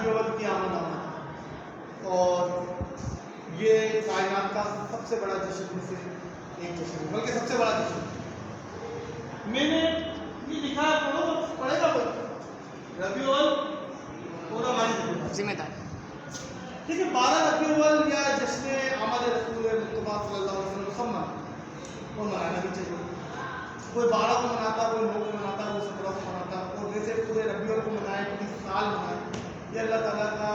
ربیع الاول کی آمد اور یہ کائنات کا سب سے بڑا جشن میں سے ایک جشن ہے، بلکہ سب سے بڑا جشن۔ میں نے یہ لکھا ہے، پڑھے گا کوئی؟ ربیع الاول اور ہماری ذمہ داری، ٹھیک ہے۔ 12 ربیع الاول یا جشن آمد رسول مصطفیٰ صلی اللہ علیہ وسلم سب اور منانا بھی چاہیے۔ کوئی 12 کو مناتا، کوئی 9 کو مناتا، کوئی 17 کو مناتا، اور ویسے پورے ربیع الاول کو منائے، پوری سال منائے۔ یہ اللہ تعالیٰ کا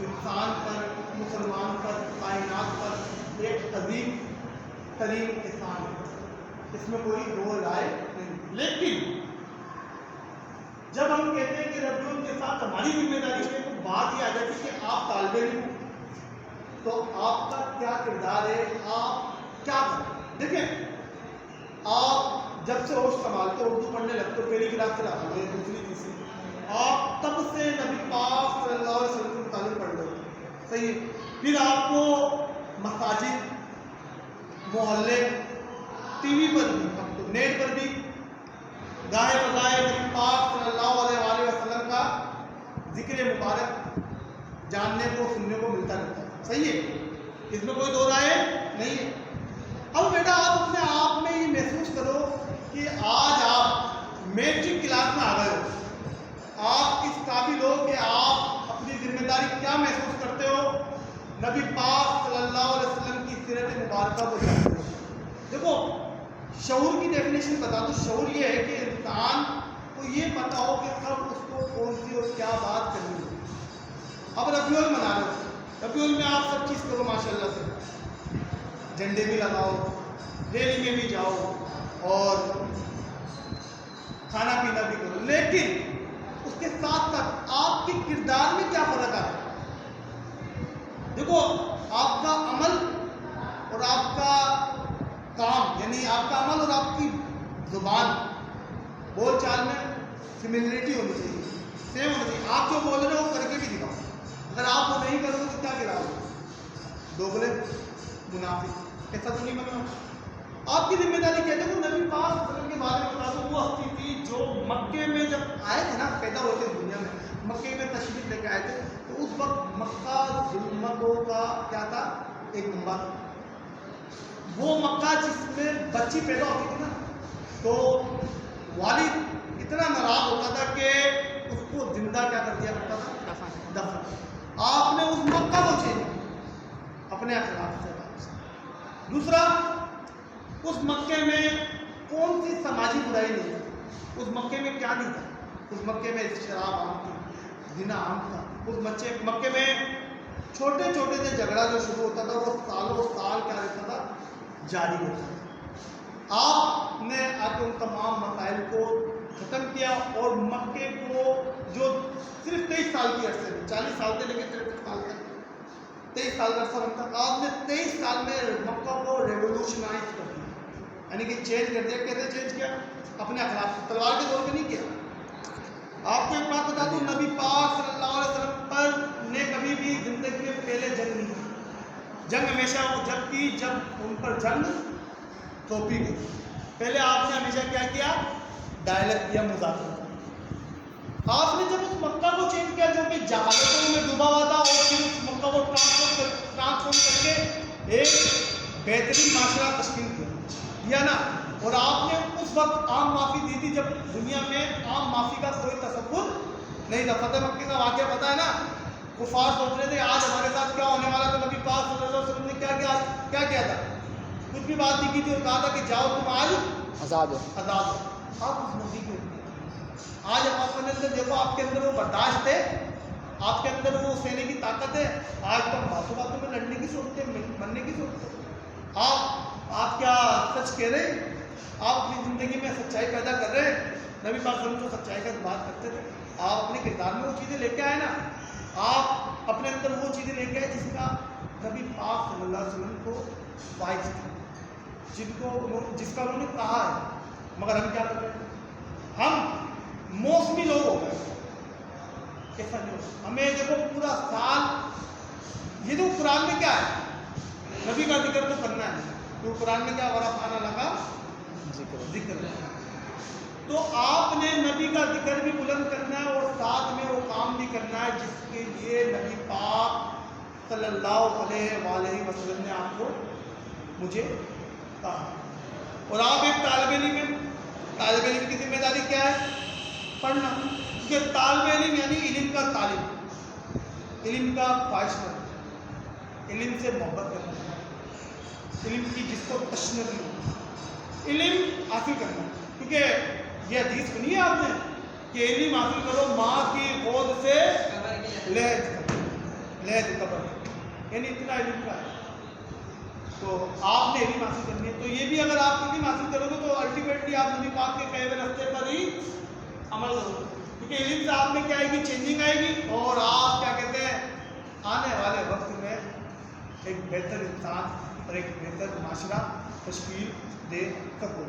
انسان پر، مسلمان پر، کائنات پر ایک عظیم ترین احسان ہے، اس میں کوئی دو رائے نہیں۔ لیکن جب ہم کہتے ہیں کہ ربیع الاول کے ساتھ ہماری ذمہ داری ہے، تو بات یہ آ جاتی ہے کہ آپ طالب علم تو آپ کا کیا کردار ہے، آپ کیا کریں۔ دیکھیں، آپ جب سے ہوش سنبھالتے ہو، اردو پڑھنے لگتے ہو، پہلی کلاس سے لگا لو، دوسری تیسری، آپ تب سے نبی پاک صلی اللہ علیہ وسلم کی تعلیم پڑھ لو، صحیح ہے۔ پھر آپ کو مساجد، محلے، ٹی وی پر بھی، اب تو نیٹ پر بھی گاہے بگاہے نبی پاک صلی اللہ علیہ وسلم کا ذکر مبارک جاننے کو، سننے کو ملتا رہتا ہے، صحیح ہے، اس میں کوئی دو رائے نہیں ہے۔ اب بیٹا آپ اپنے آپ میں یہ محسوس کرو کہ آج آپ میٹرک کلاس میں آ گئے ہو، آپ اس قابل ہو کہ آپ اپنی ذمہ داری کیا محسوس کرتے ہو، نبی پاک صلی اللہ علیہ وسلم کی سیرت مبارکہ کو جانتے ہو۔ دیکھو، شعور کی ڈیفینیشن بتا دوں، شعور یہ ہے کہ انسان کو یہ پتا ہو کہ کب اس کو کون سی اور کیا بات کرنی ہے۔ اب ربیع الاول منا رہے ہو، ربیع الاول میں آپ سب چیز کرو ماشاء اللہ سے، جھنڈے بھی لگاؤ، ریلی میں بھی جاؤ اور کھانا پینا بھی کرو، لیکن اس کے ساتھ ساتھ آپ کے کردار میں کیا فرق آتا ہے؟ دیکھو، آپ کا عمل اور آپ کا کام، یعنی آپ کا عمل اور آپ کی زبان، بول چال میں سملریٹی ہونی چاہیے، سیم ہونی چاہیے۔ آپ جو بول رہے ہو وہ کر کے بھی دکھاؤ، اگر آپ وہ نہیں کرو گے تو کیا گراؤ گے؟ دوغلے، منافق، ایسا تو نہیں بننا۔ آپ کی ذمہ داری کہتے ہیں، نبی پاک صلی اللہ علیہ وسلم کے بارے میں بتا دوں، وہ ہستی تھی جو مکے میں جب آئے تھے نا، پیدا ہوئے تھے دنیا میں، مکے میں تشریف لے کے آئے تھے، تو اس وقت مکہ ظلمتوں کا کیا تھا، ایک نمبر۔ وہ مکہ جس میں بچی پیدا ہوتی تھی نا، تو والد اتنا ناراض ہوتا تھا کہ اس کو زندہ کیا کر دیا کرتا تھا، دفن۔ آپ نے اس مکہ کو چینج کیا اپنے اخلاق سے۔ دوسرا، اس مکے میں کون سی سماجی برائی نہیں تھی، اس مکے میں کیا نہیں تھا، اس مکے میں شراب عام تھی، زنا عام تھا، اس مکے میں چھوٹے چھوٹے سے جھگڑا جو شروع ہوتا تھا وہ سالوں سال کیا رہتا تھا، جاری ہوتا تھا۔ آپ نے آ کے ان تمام مسائل کو ختم کیا، اور مکے کو جو صرف 23 سال کی عرصے میں، 40 سال سے لے کے 63 سال تک 23 سال کا عرصہ بنتا، آپ نے 23 سال میں مکہ کو ریولوشنائز کر دیا، یعنی کہ چینج کر دیا۔ کیسے چینج کیا؟ اپنے اخلاق سے، تلوار کے طور پہ نہیں کیا۔ آپ کو ایک بات بتا دوں، نبی پاک صلی اللہ علیہ وسلم پر نے کبھی بھی زندگی میں پہلے جنگ نہیں کی۔ جنگ ہمیشہ وہ جب کی جب ان پر جنگ سونپی گئی، پہلے آپ نے ہمیشہ کیا کیا، ڈائلاگ کیا، مذاکرہ کیا۔ آپ نے جب اس مکہ کو چینج کیا جو کہ جہالتوں میں ڈوبا ہوا تھا، اور پھر اس مکہ کو ٹرانسفارم کر کے ایک بہترین معاشرہ تشکیل کیا نا، اور آپ نے اس وقت عام معافی دی تھی جب دنیا میں عام معافی کا کوئی تصور نہیں تھا۔ فتح مکہ کا واقعہ پتا ہے نا، کفار سوچ رہے تھے آج ہمارے ساتھ کیا ہونے والا، تو نبی پاک صلی اللہ علیہ وسلم نے کیا کیا تھا، کچھ بھی بات نہیں کی تھی، اور کہا تھا کہ جاؤ تم آج آزاد ہو۔ آپ اس نبی کے آج آپ کے اندر دیکھو، آپ کے اندر وہ برداشت ہے، آپ کے اندر وہ سہنے کی طاقت ہے، آج تو باتوں باتوں میں لڑنے کی سوچتے ہیں، مرنے کی سوچتے ہیں۔ آپ کیا سچ کہہ رہے ہیں؟ آپ اپنی زندگی میں سچائی پیدا کر رہے ہیں؟ نبی پاک صلی اللہ علیہ وسلم تو سچائی کا بات کرتے تھے، آپ اپنے کردار میں وہ چیزیں لے کے آئے نا، آپ اپنے اندر وہ چیزیں لے کے آئے جس کا نبی پاک صلی اللہ علیہ وسلم کو فائز تھا، جس کا انہوں نے کہا ہے، مگر ہم کیا کر رہے ہیں؟ ہم موسمی لوگ ہو گئے، ایسا نہیں ہوتا۔ ہمیں دیکھو پورا سال، یہ تو قرآن میں کیا ہے، نبی کا ذکر تو کرنا ہے، تو قرآن میں کیا ورفعنا لک ذکر، تو آپ نے نبی کا ذکر بھی بلند کرنا ہے اور ساتھ میں وہ کام بھی کرنا ہے جس کے لیے نبی پاک صلی اللہ علیہ وآلہ وسلم نے آپ کو مجھے کہا. اور آپ ایک طالب علم ہیں. طالب علم کی ذمہ داری کیا ہے؟ پڑھنا. کیونکہ طالب علم یعنی علم کا طالب, علم کا خواہش مند, علم سے محبت کرنا, علم کی جس کو تشنگی ہو, علم حاصل کرنا. کیونکہ یہ حدیث سنی ہے آپ نے کہ علم حاصل کرو ماں کی گود سے لہد قبر, یعنی اتنا علم کا ہے. تو آپ نے علم حاصل کرنی ہے. تو یہ بھی اگر آپ علم حاصل کرو گے تو الٹیمیٹلی آپ نبی پاک کے کہے ہوئے راستے پر ہی عمل کرو گے. کیونکہ علم سے آپ میں کیا آئے گی؟ چینجنگ آئے گی, اور آپ کیا کہتے ہیں آنے والے وقت میں ایک بہتر انسان اور ایک بہتر معاشرہ تشکیل دے سکو.